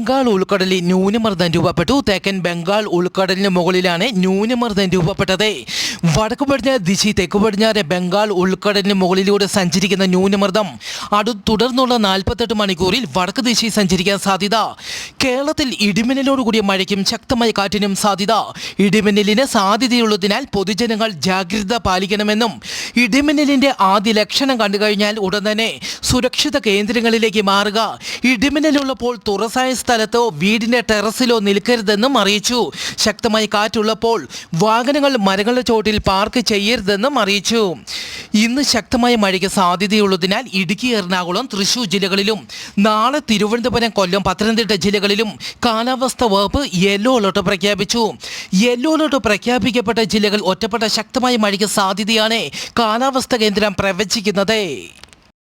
ബംഗാൾ ഉൾക്കടലിൽ ന്യൂനമർദ്ദം രൂപപ്പെട്ടു. തെക്കൻ ബംഗാൾ ഉൾക്കടലിന് മുകളിലാണ് ന്യൂനമർദ്ദം രൂപപ്പെട്ടത്. വടക്കു പടിഞ്ഞാറ് ദിശയിൽ തെക്കു പടിഞ്ഞാറ് ബംഗാൾ ഉൾക്കടലിന് മുകളിലൂടെ സഞ്ചരിക്കുന്ന ന്യൂനമർദ്ദം തുടർന്നുള്ള 48 മണിക്കൂറിൽ വടക്ക് ദിശയിൽ സഞ്ചരിക്കാൻ സാധ്യത. കേരളത്തിൽ ഇടിമിന്നലോടുകൂടിയ മഴയ്ക്കും ശക്തമായ കാറ്റിനും സാധ്യത. ഇടിമിന്നലിന് സാധ്യതയുള്ളതിനാൽ പൊതുജനങ്ങൾ ജാഗ്രത പാലിക്കണമെന്നും ഇടിമിന്നലിന്റെ ആദ്യ ലക്ഷണം കണ്ടുകഴിഞ്ഞാൽ ഉടൻ തന്നെ സുരക്ഷിത കേന്ദ്രങ്ങളിലേക്ക് മാറുക. ഇടിമിന്നലുള്ളപ്പോൾ തുറസായ സ്ഥലത്തോ വീടിന്റെ ടെറസിലോ നിൽക്കരുതെന്നും അറിയിച്ചു. ശക്തമായ കാറ്റുള്ളപ്പോൾ വാഹനങ്ങൾ മരങ്ങളുടെ ചോട്ടിൽ പാർക്ക് ചെയ്യരുതെന്നും അറിയിച്ചു. ഇന്ന് ശക്തമായ മഴയ്ക്ക് സാധ്യതയുള്ളതിനാൽ ഇടുക്കി, എറണാകുളം, തൃശൂർ ജില്ലകളിലും നാളെ തിരുവനന്തപുരം, കൊല്ലം, പത്തനംതിട്ട ജില്ലകളിലും കാലാവസ്ഥാ വകുപ്പ് യെല്ലോ അലർട്ട് പ്രഖ്യാപിച്ചു. യെല്ലോ അലർട്ട് പ്രഖ്യാപിക്കപ്പെട്ട ജില്ലകൾ ഒറ്റപ്പെട്ട ശക്തമായ മഴയ്ക്ക് സാധ്യതയാണ് കാലാവസ്ഥാ കേന്ദ്രം പ്രവചിക്കുന്നത്.